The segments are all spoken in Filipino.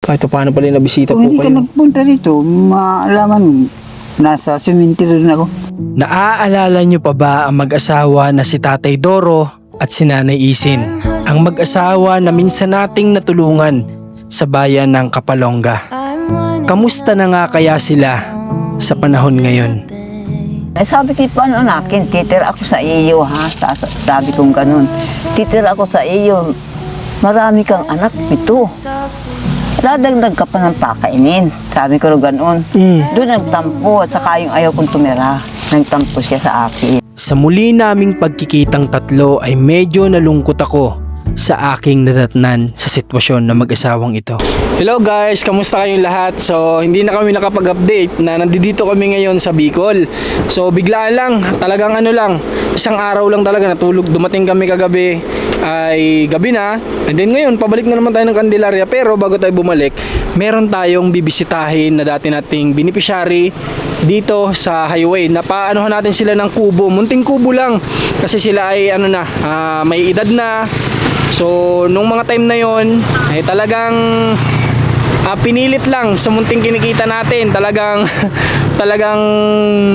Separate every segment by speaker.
Speaker 1: Kahit paano pala nabisita po
Speaker 2: Kung hindi ka
Speaker 1: kayo.
Speaker 2: nagpunta dito, maalaman nasa cemetery rin ako.
Speaker 3: Naaalala niyo pa ba ang mag-asawa na si Tatay Doro at si Nanay Isin? Ang mag-asawa na minsan nating natulungan sa bayan ng Kapalonga. Kamusta na nga kaya sila sa panahon ngayon?
Speaker 2: Sabi ko, paano akin, titira ako sa iyo ha. Sabi kong ganun. Titira ako sa iyo. Marami kang anak, 7. Dadagdag ka pa ng pakainin. Sabi ko ganoon. Doon nagtampo at saka yung ayaw kong tumira. Nagtampo siya sa akin.
Speaker 3: Sa muli naming pagkikitang tatlo ay medyo nalungkot ako sa aking nadatnan sa sitwasyon na mag-asawang ito.
Speaker 1: Hello guys, kamusta kayong lahat? So, hindi na kami nakapag-update na nandito kami ngayon sa Bicol. So, biglaan lang, talagang isang araw lang talaga natulog. Dumating kami kagabi ay gabi na. And then ngayon, pabalik na naman tayo ng Candelaria. Pero bago tayo bumalik, meron tayong bibisitahin na dati nating beneficiary dito sa highway. Napaanohan natin sila ng kubo, munting kubo lang. Kasi sila ay may edad na. So, nung mga time na yon ay talagang pinilit lang sa munting kinikita natin. Talagang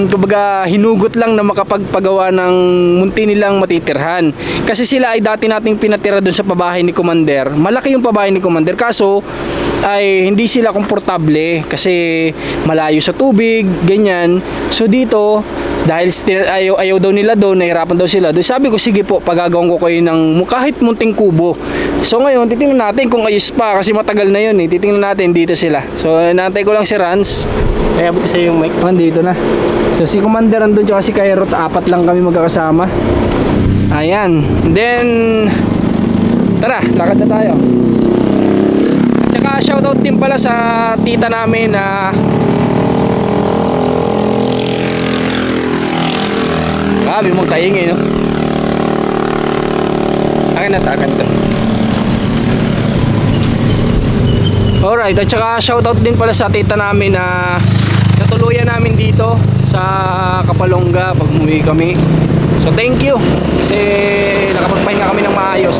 Speaker 1: kumbaga hinugot lang na makapagpagawa ng munti nilang matitirhan. Kasi sila ay dati nating pinatira doon sa pabahay ni Commander. Malaki yung pabahay ni Commander, kaso ay hindi sila komportable kasi malayo sa tubig, ganyan. So dito, dahil still ayaw daw nila doon, nahirapan daw sila doon, sabi ko sige po, pagagawin ko kayo ng kahit munting kubo. So ngayon, titingnan natin kung ayos pa kasi matagal na yun eh. Titingnan natin dito sila. So naantay ko lang si Rans. Kaya buti sa yung mic. Dito na. So si Commander andun tsaka si Kairot, 4 lang kami magkakasama. Ayan. Then tara, lakad na tayo. Tsaka shoutout din pala sa tita namin na grabe mong kaingay, no? Akin na takan to. Alright, at saka shoutout din pala sa tita namin na natuluyan namin dito sa Kapalonga pag umuwi kami. So thank you kasi nakapagpahinga kami ng maayos.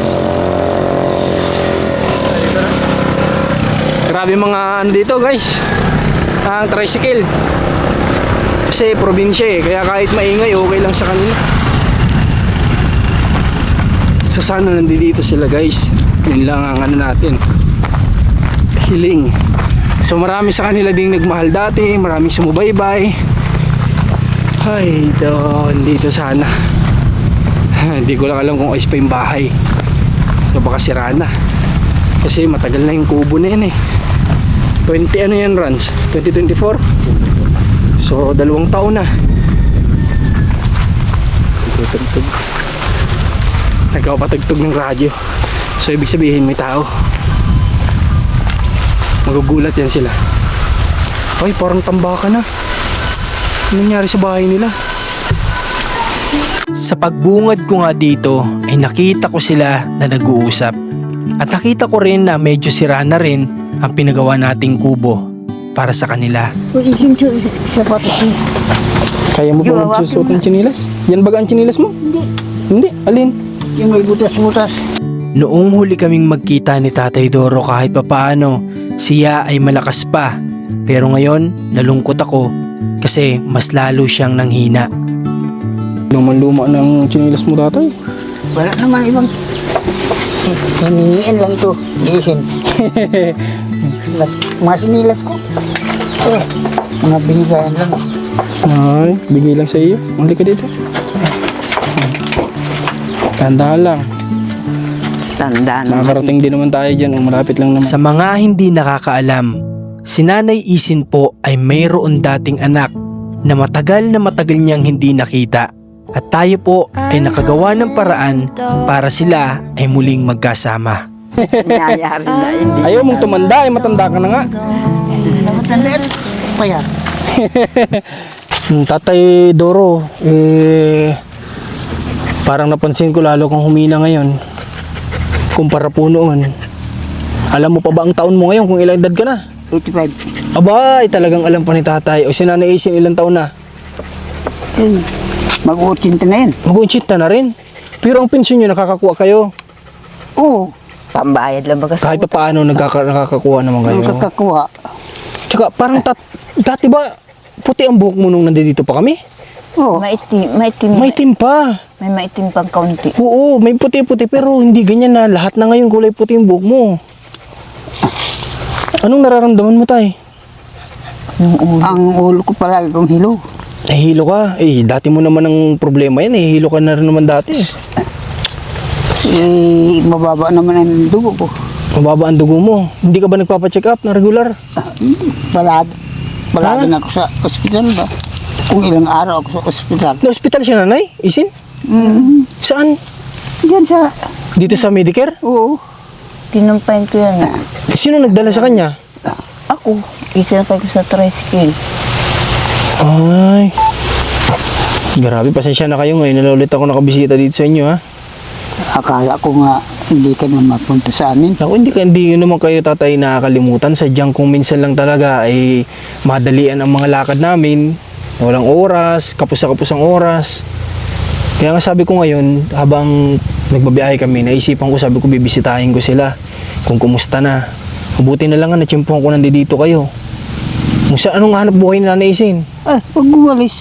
Speaker 1: Grabe mga dito guys, ang tricycle. Kasi probinsya eh, kaya kahit maingay okay lang sa kanila. So sana nandito sila guys. Yun lang ang natin, hiling. So marami sa kanila ding nagmahal dati, maraming sumubaybay. Ay, dito sana. Hindi ko lang alam kung ayos pa yung bahay. So baka sira na. Kasi matagal na yung kubo na yun eh. 20 ano yan Rans? 2024? So 2 taon na. Nagkapatugtog ng radyo. So ibig sabihin may tao. Magugulat yan sila. Ay, parang tambakan na. Ano nangyari sa bahay nila?
Speaker 3: Sa pagbungad ko nga dito ay nakita ko sila na nag-uusap. At nakita ko rin na medyo sira na rin ang pinagawa nating kubo para sa kanila.
Speaker 2: Isin sapatos mo.
Speaker 1: Kaya mo ba magsusot ng chinilas? Yan ba ang chinilas mo?
Speaker 2: Hindi.
Speaker 1: Hindi, alin?
Speaker 2: Yung may butas-butas.
Speaker 3: Noong huli kaming magkita ni Tatay Doro kahit papaano, siya ay malakas pa. Pero ngayon, nalungkot ako kasi mas lalo siyang nanghina.
Speaker 1: Luma ng chinilas mo tatay.
Speaker 2: Wala naman ibang hiningian lang ito. Isin. Mga sinilas ko. Mga binigayan lang.
Speaker 1: Ay, bigay lang sa iyo. Mali ka dito. Tandaan lang.
Speaker 2: Tandaan naman.
Speaker 1: Nakakarating din naman tayo dyan. Malapit lang naman.
Speaker 3: Sa mga hindi nakakaalam, si Nanay Isin po ay mayroon dating anak na matagal niyang hindi nakita. At tayo po ay nakagawa ng paraan para sila ay muling magkasama.
Speaker 2: Nangyayari na hindi.
Speaker 1: Ayaw mong tumanda, ay matanda ka na nga.
Speaker 2: Matanda pa yan.
Speaker 1: Tatay Doro, parang napansin ko lalo kang humina ngayon kumpara po noon. Alam mo pa ba ang taon mo ngayon kung ilang edad ka na?
Speaker 2: 85.
Speaker 1: Abay, talagang alam pa ni tatay. O si Nanay Isin ilang taon na?
Speaker 2: Mag-80 na yan.
Speaker 1: Mag-80 na rin. Pero ang pensyon nyo nakakakuha kayo.
Speaker 2: Oo. Pambayad lang baga sa
Speaker 1: Kahit pa paano nakakakuha naman kayo.
Speaker 4: Ang kakakuha.
Speaker 1: Tsaka parang dati ba puti ang buhok mo nung nandito pa kami?
Speaker 4: Oo.
Speaker 2: Maitim.
Speaker 1: Maitim pa.
Speaker 2: May maitim pang kaunti.
Speaker 1: Oo, may puti-puti pero hindi ganyan na lahat na ngayon kulay puti yung buhok mo. Anong nararamdaman mo, tay?
Speaker 4: Ang ulo ko palagi kong hilo.
Speaker 1: Nahihilo ka. Eh, dati mo naman ang problema yan. Nahihilo ka na rin naman dati.
Speaker 4: Mababa naman ang dugo ko.
Speaker 1: Mababa ang dugo mo. Hindi ka ba nagpapacheck up na regular?
Speaker 4: Palagi na ako sa ospital ba? Kung ilang araw ako sa ospital.
Speaker 1: Na-hospital siya, nanay? Isin? Saan?
Speaker 4: Diyan sa...
Speaker 1: Dito sa Medicare?
Speaker 4: Oo.
Speaker 2: Tinampayin ko yan.
Speaker 1: Sino nagdala sa kanya?
Speaker 2: Ako, isinapay ko sa tricycle.
Speaker 1: Ay. Grabe, pasensya na kayo ngayon. Nalulit ako nakabisita dito sa inyo, ha?
Speaker 4: Akala ko nga hindi ka na mapunta sa amin.
Speaker 1: Ako, hindi naman kayo, tatay, nakakalimutan. Sadyang kung minsan lang talaga ay madalian ang mga lakad namin. Walang oras, kapos ang oras. Kaya nga sabi ko ngayon, habang nagbabiyahe kami, naisipan ko, sabi ko, bibisitahin ko sila kung kumusta na. Mabuti na lang nga, natsimpuhan ko nandito kayo. Anong hanap buhay na naisin?
Speaker 4: Pagwalis.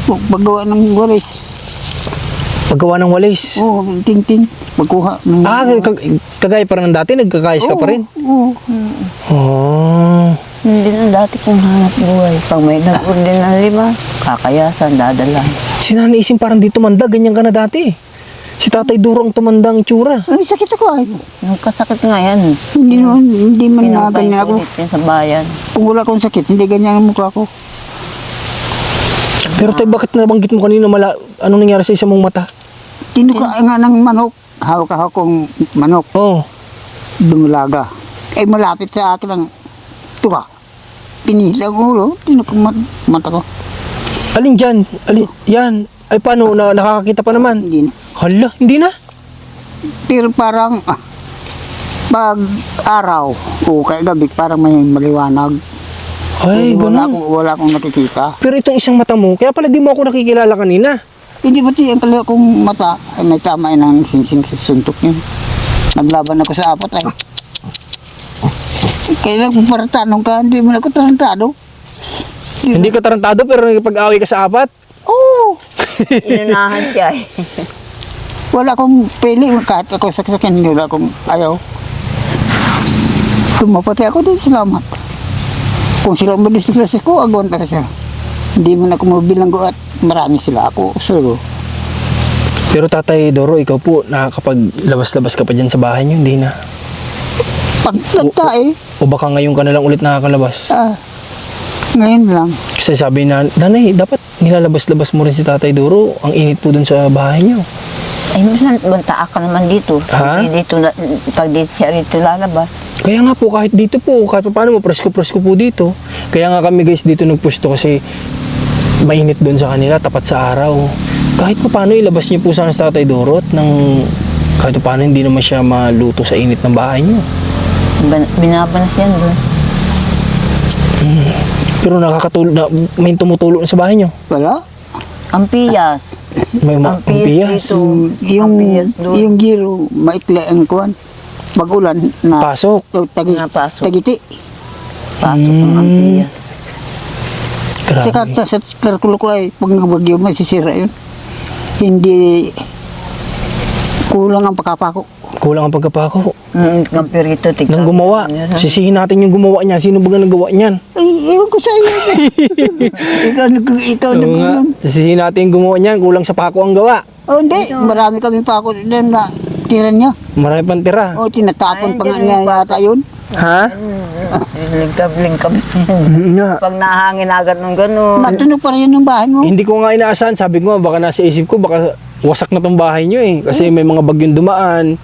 Speaker 4: Paggawa ng walis.
Speaker 1: Paggawa ng walis.
Speaker 4: Oo, ting-ting. Pagkuha ng...
Speaker 1: Kagaya pa rin ng dati, nagkakayos ka pa rin.
Speaker 4: Oo.
Speaker 1: Oh.
Speaker 2: Hindi na dati kong hanap buhay. Pag may nag-order ng 5, kakayasan, dadalahin.
Speaker 1: Si Nanay Isin parang di tumanda, ganyan ka na dati. Si Tatay Duro ang tumandang itsura.
Speaker 4: Ay, sakit ako ay.
Speaker 2: Yung kasakit nga yan.
Speaker 4: Hindi man na
Speaker 2: Pinampayin
Speaker 4: ganyan
Speaker 2: ko
Speaker 4: ako.
Speaker 2: ulit yan sa bayan.
Speaker 4: Kung wala akong sakit, hindi ganyan ang mukha ko.
Speaker 1: Pero tayo, bakit nabanggit mo kanina anong nangyari sa isang mong mata?
Speaker 4: Tinuka nga ng manok. Hawak-hawak kong manok.
Speaker 1: Oh.
Speaker 4: Dumulaga. Eh, malapit sa akin ang tuka. Pinihilang ulo. Tinuka mata ko.
Speaker 1: Alin dyan? Yan. Ay paano? Nakakakita pa naman?
Speaker 4: Hindi na.
Speaker 1: Hala, hindi na.
Speaker 4: Pero parang pag araw o kaya gabi parang may maliwanag.
Speaker 1: Ay,
Speaker 4: wala
Speaker 1: ganun.
Speaker 4: wala akong nakikita.
Speaker 1: Pero itong isang mata mo, kaya pala di mo ako nakikilala kanina.
Speaker 4: Hindi ba ang kaliwa kong mata ay may tama ng sinsing sa suntok niya. Naglaban ako sa 4 ay. Kailan kung paratanong ka, hindi mo na ako tarantado.
Speaker 1: Hindi ka tarantado pero nagpag-away ka sa 4?
Speaker 4: Oo.
Speaker 2: Inunahan siya eh.
Speaker 4: Wala akong pili. Kahit ako saksakin, hindi wala akong ayaw. Tumapatay ako din, salamat. Kung sila madisgrasya ko, agwan talaga siya. Hindi mo na ako mabilanggo at marami sila ako. Suro.
Speaker 1: Pero Tatay Doro, ikaw po, nakakapaglabas-labas ka pa dyan sa bahay niyo, hindi na.
Speaker 4: Pag nagtae,
Speaker 1: O baka ngayon ka na lang ulit nakakalabas?
Speaker 4: ngayon lang.
Speaker 1: Kasi sabi na, Nanay, dapat nilalabas-labas mo rin si Tatay Doro. Ang init po dun sa bahay niyo.
Speaker 2: Ay, minsan, banta ka naman dito.
Speaker 1: Ha?
Speaker 2: Pag dito siya rito lalabas.
Speaker 1: Kaya nga po, kahit dito po, kahit paano mo, presko-presko po dito. Kaya nga kami guys dito nagpusto kasi mainit doon sa kanila, tapat sa araw. Kahit pa paano, ilabas niyo po sana sa Tatay Doro at kahit pa paano, hindi naman siya maluto sa init ng bahay niyo.
Speaker 2: Binabanas yan doon.
Speaker 1: Pero may tumutulong sa bahay niyo.
Speaker 4: Wala.
Speaker 2: Ang piyas.
Speaker 1: May
Speaker 2: Ang
Speaker 1: umpiyas.
Speaker 2: piyas dito. Ang piyas doon.
Speaker 4: Yung giro, maikli ang kuwan. Pag-ulan na
Speaker 1: Pasok.
Speaker 2: Napasok.
Speaker 4: tagiti.
Speaker 2: Pasok ng ang piyas.
Speaker 4: Saka
Speaker 1: Grabe.
Speaker 4: sa karkulo ko ay pag nagbagyo masisira yun. Hindi kulang ang pakapako.
Speaker 1: Kulang ang pagkapako.
Speaker 2: Kampirito, tignan.
Speaker 1: Nang gumawa. Sisihin natin yung gumawa niya. Sino ba nagawa niyan?
Speaker 4: Ay, ewan ko sa iyo. ikaw
Speaker 1: Oo nga.
Speaker 4: nag-ulam.
Speaker 1: Sisihin natin yung gumawa niyan. Kulang sa pako ang gawa.
Speaker 4: Oh, hindi. Marami kami pako din na tira niya.
Speaker 1: Marami pang tira.
Speaker 4: Oh, tinatapon
Speaker 2: Ay,
Speaker 4: pa nga
Speaker 2: hindi,
Speaker 4: niya yata yun.
Speaker 1: Ha?
Speaker 2: Lingkab.
Speaker 1: Nga.
Speaker 2: Pag nahangin agad ng gano'n.
Speaker 4: Natunog pa rin yung bahay mo.
Speaker 1: Hindi ko nga inaasahan. Sabi ko nga, baka nasa isip ko, baka wasak na tong bahay nyo eh. Kasi may mga bagyong dumaan.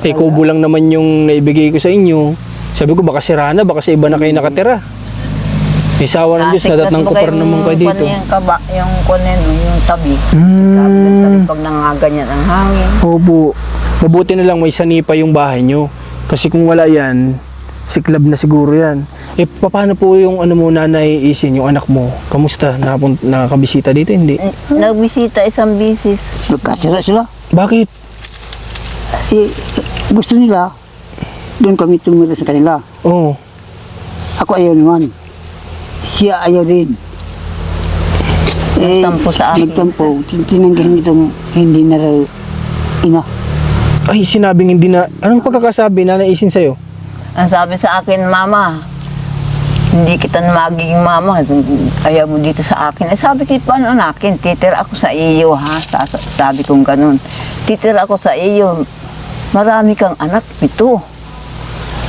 Speaker 1: Eh, kubo lang naman yung naibigay ko sa inyo. Sabi ko, baka sira na, baka sa iba na kayo nakatira. May sawa ng Diyos, nadatnang ko pa rin naman kayo dito.
Speaker 2: Yung kunin, yung tabi.
Speaker 1: Hmm.
Speaker 2: Pag nangaganyan ang hangin.
Speaker 1: Opo. Mabuti na lang may sanipa yung bahay nyo. Kasi kung wala yan, siklab na siguro yan. Eh, paano po yung ano mo, Nanay Isin, yung anak mo? Kamusta? Nakabisita dito? Hindi.
Speaker 2: Nagbisita isang bisis.
Speaker 4: Nagkasira sila.
Speaker 1: Bakit?
Speaker 4: Eh, gusto nila, doon kami tumira sa kanila.
Speaker 1: Oo.
Speaker 4: Ako ayaw naman. Siya ayaw din.
Speaker 2: Nagtampo sa akin.
Speaker 4: Nagtampo. Tinanggihan itong hindi na raw ina.
Speaker 1: Ay, sinabing hindi na... Anong pagkakasabi na naisin sa'yo?
Speaker 2: Ang sabi sa akin, Mama, hindi kita na magiging mama. Ayaw mo dito sa akin. Eh, sabi ko, paano akin? Titira ako sa iyo, ha? Sabi kong ganun. Titira ako sa iyo. Marami kang anak, 7.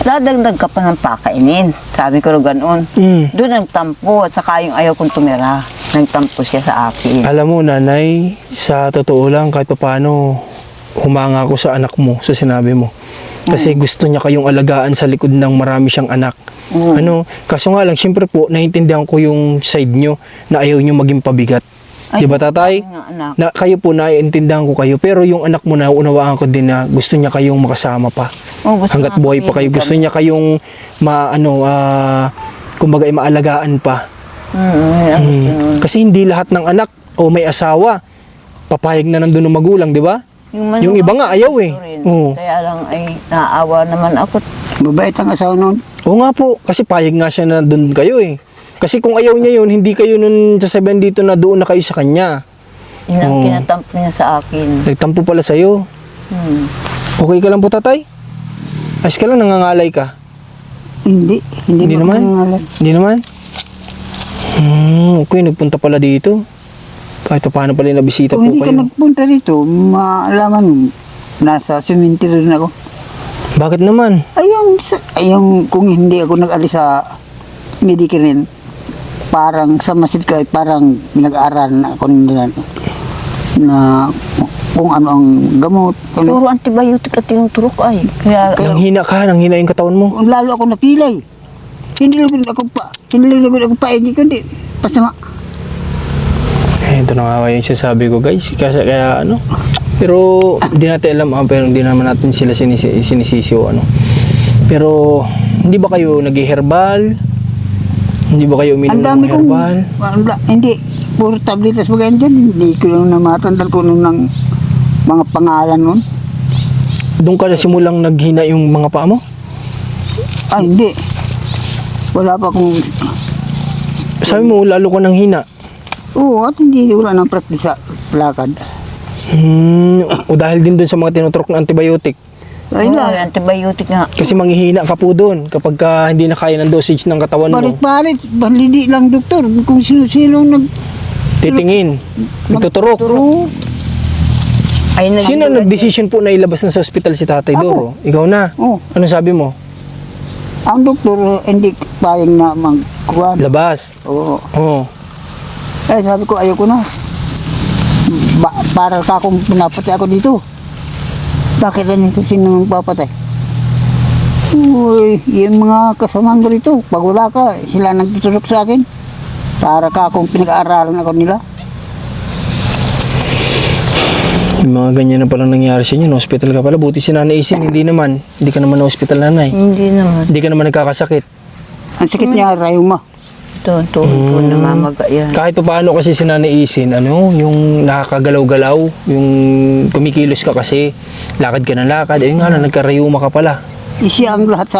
Speaker 2: Dadagdag ka pa ng pakainin. Sabi ko ganun. Doon nagtampo at saka yung ayaw kong tumira. Nagtampo siya sa akin.
Speaker 1: Alam mo, nanay, sa totoo lang, kahit paano, humanga ako sa anak mo, sa sinabi mo. Kasi gusto niya kayong alagaan sa likod ng marami siyang anak. Ano, kaso nga lang, siyempre po, naiintindihan ko yung side nyo na ayaw nyo maging pabigat. Di ba, tatay?
Speaker 2: Anak.
Speaker 1: Na, kayo po, naiintindihan ko kayo. Pero yung anak mo na, unawaan ko din na gusto niya kayong makasama pa.
Speaker 2: Gusto
Speaker 1: Hanggat
Speaker 2: nga
Speaker 1: buhay pa kayo. Gusto niya kayong kumbaga, maalagaan pa. Kasi hindi lahat ng anak o may asawa, papayag na nandun ng magulang, di ba? Yung iba nga, ayaw eh. Oo.
Speaker 2: Kaya lang ay naawa naman ako.
Speaker 4: Mabait ang asawa noon.
Speaker 1: Oo nga po, kasi payag nga siya na doon kayo eh. Kasi kung ayaw niya yun, hindi kayo nun sasabihin dito na doon na kayo sa kanya.
Speaker 2: Yun ang kinatampo niya sa akin.
Speaker 1: Nagtampo pala sa'yo. Okay ka lang po, tatay? Ayos ka lang, nangangalay ka?
Speaker 4: Hindi. Hindi
Speaker 1: naman?
Speaker 4: mangangalay.
Speaker 1: Hindi naman? Okay, nagpunta pala dito. Kahit pa paano pala nabisita
Speaker 4: Kung
Speaker 1: po
Speaker 4: hindi ka
Speaker 1: kayo.
Speaker 4: nagpunta rito, maalaman mo, nasa cemetery rin ako.
Speaker 1: Bakit naman?
Speaker 4: Ayong kung hindi ako nag-alis sa Medicarin, parang sa masid ka, parang pinag-aaral na ako nila na kung ano ang gamot.
Speaker 2: Puro antibiotic at tinuturok ay. Kaya
Speaker 1: Nanghina ka, nanghina yung katawan mo.
Speaker 4: Lalo ako napilay. Hindi lang ako pa, hindi kundi pasama.
Speaker 1: Eh, ito na nga yung sinasabi ko, guys. Kaya ano, pero hindi natin alam, pero hindi naman natin sila sinisisi o ano. Pero hindi ba kayo nag-herbal? Hindi ba kayo uminom
Speaker 4: Ang dami
Speaker 1: ng
Speaker 4: kong,
Speaker 1: herbal?
Speaker 4: hindi, puro tabletas ba ganyan dyan. Hindi ko lang na matandal ko nung ng mga pangalan nun.
Speaker 1: Doon ka na simulang naghina yung mga paa mo?
Speaker 4: Hindi. Wala pa akong,
Speaker 1: Sabi mo, lalo ka nang hina.
Speaker 4: oo, at hindi, wala nang practice sa lakad.
Speaker 1: O dahil din doon sa mga tinuturok na antibiotic.
Speaker 4: Ay,
Speaker 2: antibiotic nga.
Speaker 1: Kasi manghihina ka po doon kapag hindi na kaya ng dosage ng katawan mo.
Speaker 4: palit, balidi lang doktor, kung sino-sino
Speaker 1: Titingin, ituturok.
Speaker 4: Oo,
Speaker 2: Ay,
Speaker 1: Sino nag-decision po na ilabas na sa ospital si Tatay
Speaker 4: Ako.
Speaker 1: Doro? Ikaw na.
Speaker 4: Oo.
Speaker 1: Ano sabi mo?
Speaker 4: ang doktor hindi payag na magkuhan.
Speaker 1: Labas.
Speaker 4: Oo.
Speaker 1: Oo.
Speaker 4: Eh, sabi ko, ayoko na. Para ka akong pinapatay ako dito. Bakit ano kung sino magpapatay? Uy, yung mga kasamahan ko rito, pag wala ka, sila nagtiturok sa akin. Para ka akong pinag-aaralan ako nila.
Speaker 1: Yung mga ganyan na palang nangyari sa inyo, na-hospital ka pala. Buti si Nanay Isin, hindi naman. Hindi ka naman na-hospital, Nanay.
Speaker 2: Hindi naman.
Speaker 1: Hindi ka naman nagkakasakit.
Speaker 4: Ang sakit niya, rayuma.
Speaker 2: Ito, ang tuhod ko namamaga yan.
Speaker 1: Kahit pa paano kasi si Nanay Isin, yung nakakagalaw-galaw, yung kumikilos ka kasi, lakad ka ng lakad, ayun nga na, nagkarayuma ka pala.
Speaker 4: Siya ang lahat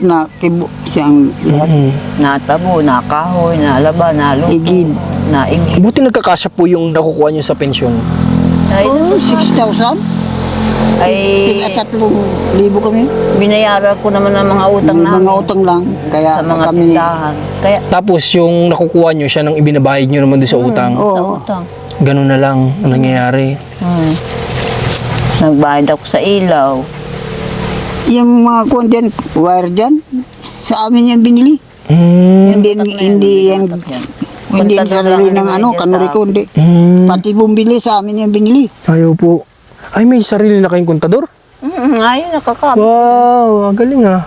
Speaker 4: na kibo. Siya ang lahat.
Speaker 2: Natabo, nakahoy, nalaba, nalupo,
Speaker 4: Igid.
Speaker 2: naigid.
Speaker 1: Buti nagkakasya po yung nakukuha nyo sa pensyon.
Speaker 2: Ay,
Speaker 4: Oh, 6,000?
Speaker 2: ay
Speaker 4: Tiga 3,000 kami.
Speaker 2: binayaran ko naman ang mga utang
Speaker 4: May
Speaker 2: namin
Speaker 4: mga utang lang. Kaya
Speaker 2: sa mga
Speaker 4: kami,
Speaker 2: tindahan. Kaya
Speaker 1: Tapos yung nakukuha nyo, siya nang ibinabayad nyo naman doon sa utang.
Speaker 2: sa
Speaker 4: oo.
Speaker 2: utang.
Speaker 1: Ganun na lang ang nangyayari.
Speaker 2: Nagbayad ako sa ilaw.
Speaker 4: Yung mga kuwan dyan, wire dyan, sa amin yan binili. Hindi yan, hindi yan sarili ng ano, kanuri ko, hindi. Pati bumili sa amin yan binili.
Speaker 1: Ayaw po. Ay, may sarili na kayong kontador?
Speaker 2: Ngayon, nakakabit.
Speaker 1: Wow, ang galing ah.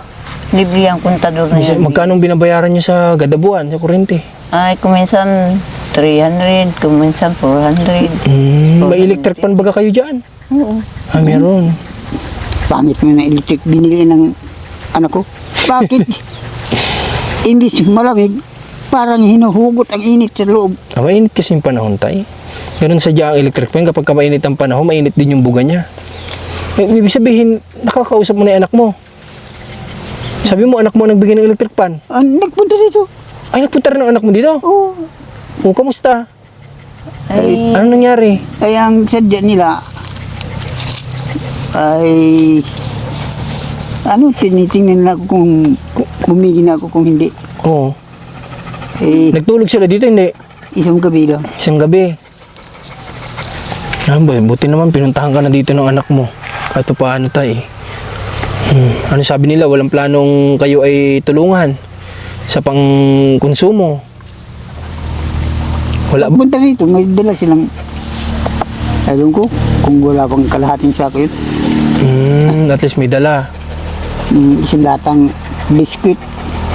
Speaker 2: Libre ang kontador na yan.
Speaker 1: Magkano binabayaran nyo sa gadabuan, sa kurente?
Speaker 2: Ay, kuminsan 300, kuminsan 400.
Speaker 1: May electric pan baga kayo dyan?
Speaker 2: Oo.
Speaker 1: Ah, meron.
Speaker 4: Pangit mo na electric binili ng anak ko. Bakit? Imbis malamig, parang hinuhugot ang init sa loob.
Speaker 1: Ah, mainit kasi yung panahon, tay. Ganun sadya ang electric pan. Kapag mainit ang panahon, mainit din yung buga niya. Ibig sabihin, nakakausap mo na yung anak mo. Sabi mo, anak mo nagbigay ng electric pan.
Speaker 4: Nagpunta dito.
Speaker 1: Ay, nagpunta rin ang anak mo dito.
Speaker 4: Oo.
Speaker 1: O, kamusta?
Speaker 2: Ay,
Speaker 1: Ano nangyari?
Speaker 4: Ay, ang sadya nila ay tinitingnan na ako kung humigi na ako kung hindi.
Speaker 1: Oo.
Speaker 4: Eh,
Speaker 1: Nagtulog sila dito, hindi?
Speaker 4: isang gabi lang.
Speaker 1: Isang gabi. Buti naman, pinuntahan ka na dito ng anak mo. Kahit pa paano tayo. Ano sabi nila, walang planong kayo ay tulungan sa pang-konsumo. Wala ba?
Speaker 4: Punta dito, may dala silang, alam ko, kung wala pang kalahating sako yun,
Speaker 1: At least may dala.
Speaker 4: isang latang biskuit.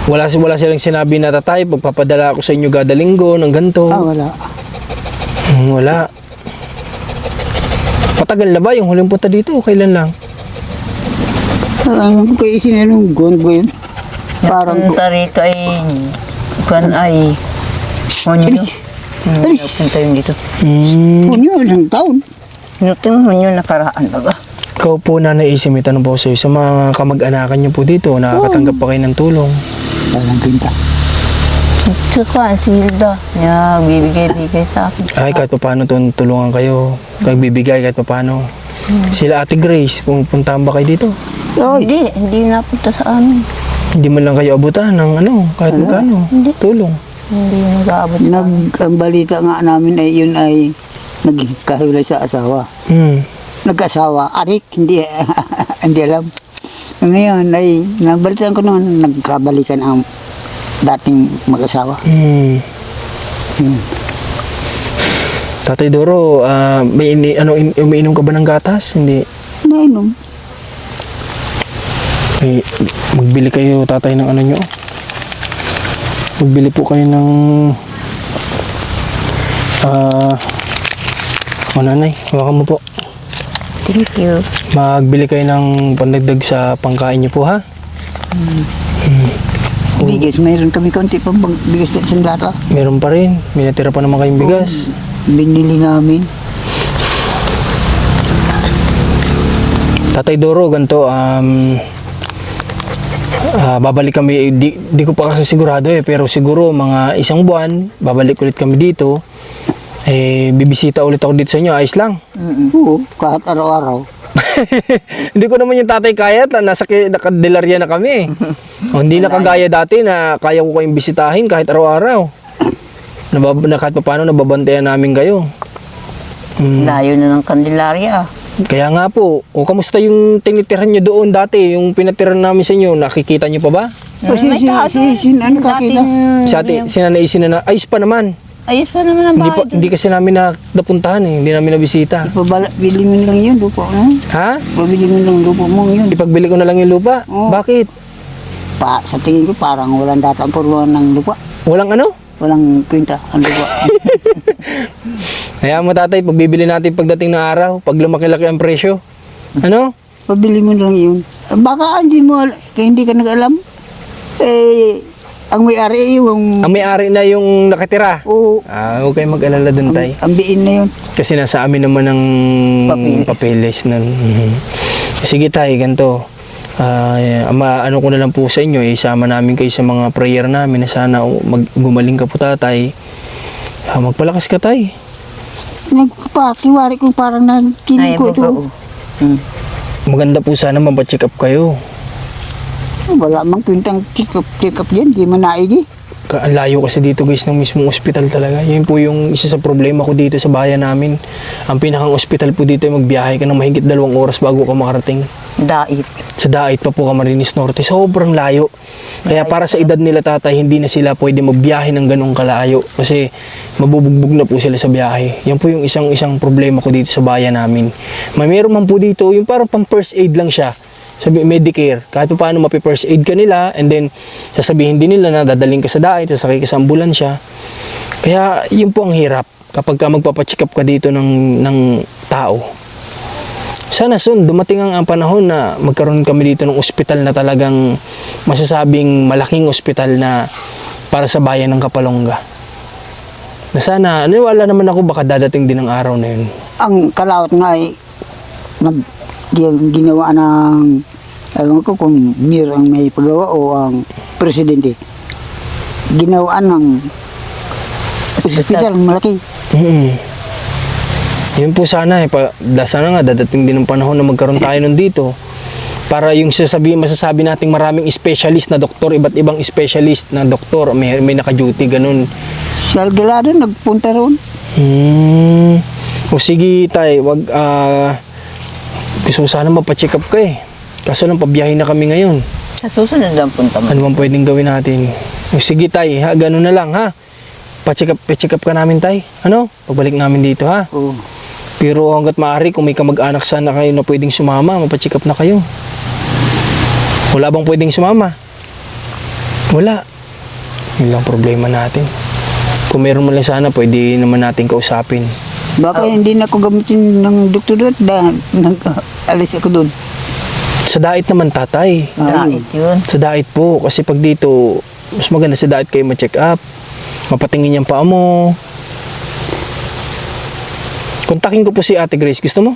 Speaker 1: Wala silang sinabi na, tatay, pagpapadala ako sa inyo gada linggo ng ganito.
Speaker 4: Wala.
Speaker 1: Wala. Patagal na ba yung huling punta dito? O kailan lang?
Speaker 4: Alam ko kayo sinalunggon ko yun. Parang ko,
Speaker 2: napunta rito ay, kuan ay, Hunyo.
Speaker 4: alis, alis,
Speaker 2: Napunta yun dito.
Speaker 4: punyo, ilang taon.
Speaker 2: Minuting Hunyo nakaraan ba?
Speaker 1: Ikaw po, Nanay Isi, may tanong po sa'yo. Sa mga kamag-anakan niyo po dito, nakakatanggap pa kayo ng tulong.
Speaker 4: Walang pinta.
Speaker 2: Tsaka si Hilda, niya bibigay-bigay sa akin.
Speaker 1: Ay, kahit pa paano tulungan kayo. Kahit bibigay, kahit pa paano. Sila Ate Grace, pumuntahan ba kayo dito?
Speaker 2: Hindi napunta sa amin.
Speaker 1: Hindi man lang kayo abutan ng kahit magkano. Tulong.
Speaker 2: Hindi nag-aabot.
Speaker 4: Ang balita nga namin ay yun ay nagkahiwalay sa asawa. Nag-asawa, arik, hindi, hindi alam. Ngayon ay, nabalitan ko naman, nagkabalikan ang dating mag-asawa.
Speaker 1: Tatay Doro, umiinom ka ba ng gatas? Hindi.
Speaker 4: Nainom.
Speaker 1: Magbili kayo, tatay, ng ano nyo. Magbili po kayo ng nanay, hawakan mo po.
Speaker 2: Thank you.
Speaker 1: Magbili kayo ng pandagdag sa pangkain nyo po, ha?
Speaker 4: Bigas, mayroon kami kaunti pang bigas at sandata.
Speaker 1: Meron pa rin. May natira pa naman kayong bigas.
Speaker 4: Binili namin.
Speaker 1: Tatay Doro, ganito, babalik kami, di ko pa kasi sigurado pero siguro mga isang buwan, babalik ulit kami dito. Bibisita ulit ako dito sa inyo, ayos lang.
Speaker 4: Oo, kahit araw-araw.
Speaker 1: Hindi ko naman yung tatay kaya, nakadelarya na kami. Hindi na kagaya dati na kaya ko kayong bisitahin kahit araw-araw. Kahit pa paano nababantayan namin kayo.
Speaker 2: Layo na ng Candelaria.
Speaker 1: Kaya nga po, kamusta yung tinitirhan nyo doon dati, yung pinatiran namin sa inyo, nakikita nyo pa ba?
Speaker 4: Kasi ano kakita?
Speaker 1: Sa ati, sinanaisin na, ayos pa naman.
Speaker 2: Ayos pa naman ang bahay.
Speaker 1: Hindi kasi namin napuntahan hindi namin nabisita.
Speaker 4: Bili mo lang yun, lupa mo.
Speaker 1: Ha?
Speaker 4: Pabili mo lang lupa mo yun.
Speaker 1: Ipagbili ko na lang yung lupa?
Speaker 4: Oo.
Speaker 1: Bakit?
Speaker 4: Sa tingin ko parang walang data ang puruan ng lupa.
Speaker 1: Walang ano?
Speaker 4: Walang kwenta ang lupa.
Speaker 1: Kaya mo tatay, pagbibili natin pagdating ng araw, pag lumaki-laki ang presyo. Ano?
Speaker 4: Pabili mo lang yun. Baka hindi mo, kaya hindi ka nag-alam. Ang may-ari yung...
Speaker 1: Ang may-ari na yung nakatira.
Speaker 4: Oo,
Speaker 1: Huwag kayong mag-alala dun, tay.
Speaker 4: ang biin na yun.
Speaker 1: Kasi nasa amin naman ng papeles na. Sige tay, ganito. Ano ko na lang po sa inyo, isama namin kayo sa mga prayer namin na sana gumaling ka po tatay. Magpalakas ka tay.
Speaker 4: Nagpakiwari ko parang nagkinig ko ito.
Speaker 1: Maganda po sana mapacheck up kayo.
Speaker 4: Wala mang kwentang check-up yan, di man naigi.
Speaker 1: Ang layo kasi dito guys ng mismong ospital talaga. Yun po yung isa sa problema ko dito sa bayan namin. Ang pinakang ospital po dito ay magbiyahe ka ng mahigit 2 oras bago ka makarating.
Speaker 2: Dait.
Speaker 1: Sa Dait pa po Camarines Norte. Sobrang layo. Kaya para sa edad nila tatay, hindi na sila pwede magbiyahe ng ganong kalayo. Kasi mabubugbog na po sila sa biyahe. Yan po yung isang problema ko dito sa bayan namin. Meron man po dito, yung parang pang first aid lang siya. Sabi, Medicare, kahit pa paano mapi-first aid ka nila, and then sasabihin din nila na dadaling ka sa Dait, sasakay ka sa ambulansya. Kaya yun po ang hirap kapag ka magpapacheck up ka dito ng tao. Sana soon dumating ang panahon na magkaroon kami dito ng ospital na talagang masasabing malaking ospital na para sa bayan ng Kapalonga. Na sana, naniwala naman ako baka dadating din ang araw na yun.
Speaker 4: Ang kalawat nga ay ginawa ng, ewan ko kung mayor ang may pagawa o ang presidente. Ginawa ng hospital malaki.
Speaker 1: Yun po sana sana nga dadating din ng panahon na magkaroon tayo nun dito. Para yung masasabi nating maraming specialist na doktor, iba't ibang specialist na doktor, may naka-duty, ganun.
Speaker 4: Si Algalado nagpunta roon.
Speaker 1: O sige tay, gusto ko sana mapacheck up ka eh. Kaso lang pabiyahin na kami ngayon.
Speaker 2: Sa susunod ang punta mo.
Speaker 1: Ano bang pwedeng gawin natin? O sige tay, ha, ganun na lang ha. Pa-check up ka namin tay. Ano? Pagbalik namin dito ha.
Speaker 4: Oo.
Speaker 1: Pero hanggat maaari, kung may kamag-anak sana kayo na pwedeng sumama, mapacheck up na kayo. Wala bang pwedeng sumama? Wala. Yun lang problema natin. Kung meron mo lang sana, pwede naman natin kausapin.
Speaker 4: Baka hindi na ako gamitin ng doktor doon dahil alis ako doon.
Speaker 1: Sa diet naman tatay.
Speaker 2: Dait yun.
Speaker 1: Sa diet po. Kasi pag dito, mas maganda sa diet kayo ma-check up. Mapatingin yung paa mo. Kontakin ko po si Ate Grace. Gusto mo?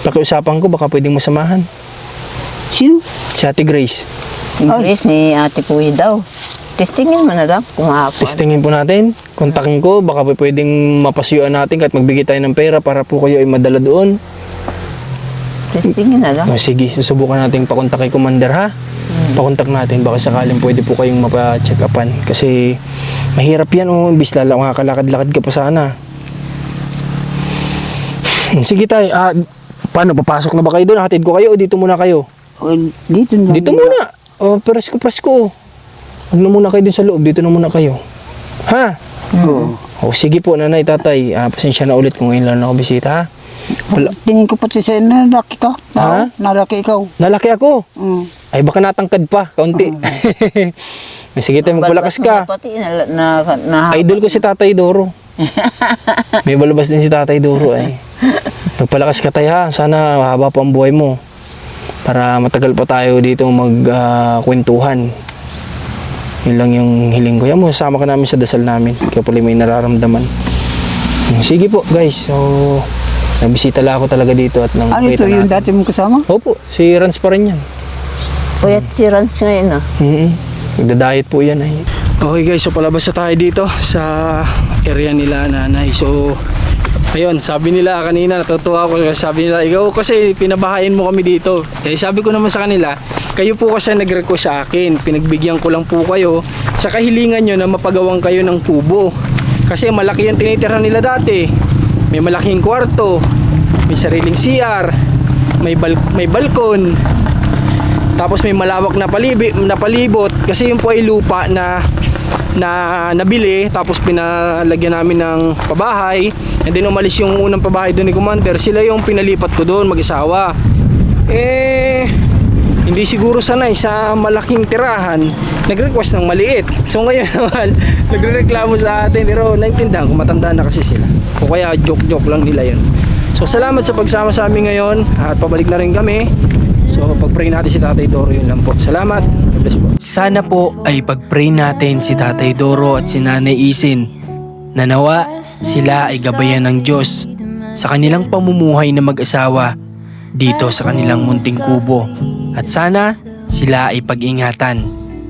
Speaker 1: Pakiusapan ko, baka pwedeng masamahan.
Speaker 4: Sino?
Speaker 1: Si Ate Grace.
Speaker 2: Yung Grace ni Ate Puy daw. Testingin mo na lang kung hapon.
Speaker 1: Testingin po natin. Kontakin ko, baka pwedeng mapasuyuan natin kahit magbigay tayo ng pera para po kayo ay madala doon.
Speaker 2: Testingin na lang.
Speaker 1: O, sige, susubukan natin pakontak kay Commander ha. Pakontak natin, baka sakaling pwede po kayong mapa-check upan. Kasi mahirap yan imbis lalo makakalakad-lakad ka pa sana. Sige tayo, paano, papasok na ba kayo doon? Hatid ko kayo o dito muna kayo?
Speaker 4: O, dito na.
Speaker 1: Dito muna. O, presko. Huwag na muna kayo din sa loob, dito na muna kayo. Ha?
Speaker 4: Oo.
Speaker 1: O, sige po, nanay, tatay. Pasensya na ulit kung ngayon lang ako bisita ha.
Speaker 4: Tingin ko pati sa'yo na nalaki ka.
Speaker 1: Ha?
Speaker 4: Nalaki ikaw.
Speaker 1: Nalaki ako.
Speaker 4: Mm.
Speaker 1: Ay, baka natangkad pa, kaunti. Sige tayo, magpalakas ka.
Speaker 2: Pati na
Speaker 1: Idol ko si Tatay Doro. May balabas din si Tatay Doro ay. Magpalakas ka tayo ha. Sana haba pa ang buhay mo. Para matagal pa tayo dito magkwentuhan. Yun lang yung hiling ko. Yan mo, sama ka namin sa dasal namin. Kaya pala may nararamdaman. Sige po guys. So, nabisita lang ako talaga dito at nang
Speaker 4: Ano ito yung dati mong kasama?
Speaker 1: Opo, si Rans pa rin yan.
Speaker 2: Puyat si Rans ngayon
Speaker 1: Nagda-diet po yan ay. Okay guys, so palabas na tayo dito sa area nila nanay. So, ayun, sabi nila kanina, natutuwa ako. Sabi nila, ikaw kasi pinabahayan mo kami dito. Eh, sabi ko naman sa kanila, kayo po kasi nag-request sa akin. Pinagbigyan ko lang po kayo sa kahilingan nyo na mapagawang kayo ng kubo. Kasi malaki yung tinitira nila dati. May malaking kwarto, may sariling CR, may balkon. Tapos may malawak na palibot kasi yung po ay lupa na nabili tapos pinalagyan namin ng pabahay, and then umalis yung unang pabahay doon ni Commander. Sila yung pinalipat ko doon mag-asawa. Hindi siguro sanay sa malaking tirahan, nag-request ng maliit. So ngayon naman nagrereklamo sa atin, pero naintindihan ko, matanda na kasi sila. O kaya joke lang nila yun. So salamat sa pagsama sa amin ngayon at pabalik na rin kami. So pag-pray natin si Tatay Doro, yun lang po. Salamat. God bless po.
Speaker 3: Sana po ay pag-pray natin si Tatay Doro at si Nanay Isin na nawa sila ay gabayan ng Diyos sa kanilang pamumuhay na mag-asawa dito sa kanilang munting kubo. At sana sila ay pag-ingatan.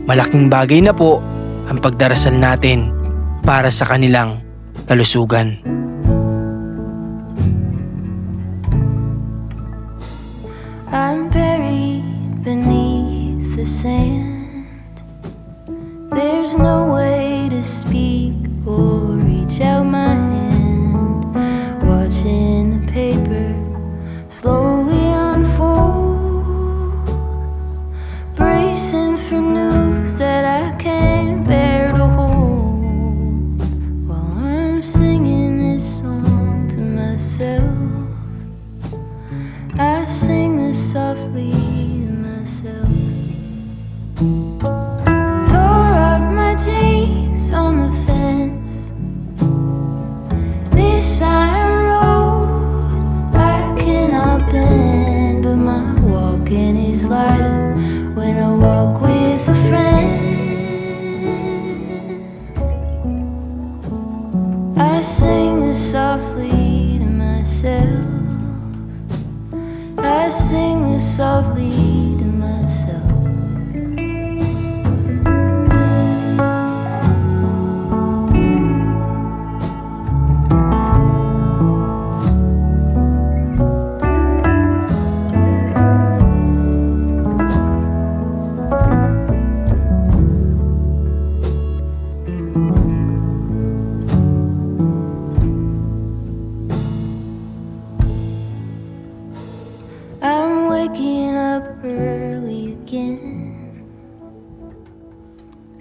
Speaker 3: Malaking bagay na po ang pagdarasal natin para sa kanilang kalusugan.
Speaker 5: I'm buried beneath the sand. There's no way to speak or reach out my hand. Watching the paper slowly unfold, bracing for news that I can't bear to hold. While I'm singing this song to myself, I sing this softly to myself. Tore up my jeans on the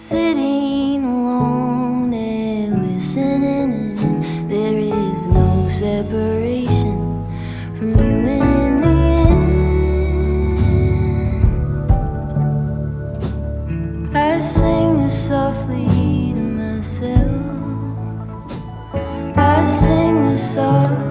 Speaker 5: sitting alone and listening, and there is no separation from you in the end. I sing this softly to myself. I sing this softly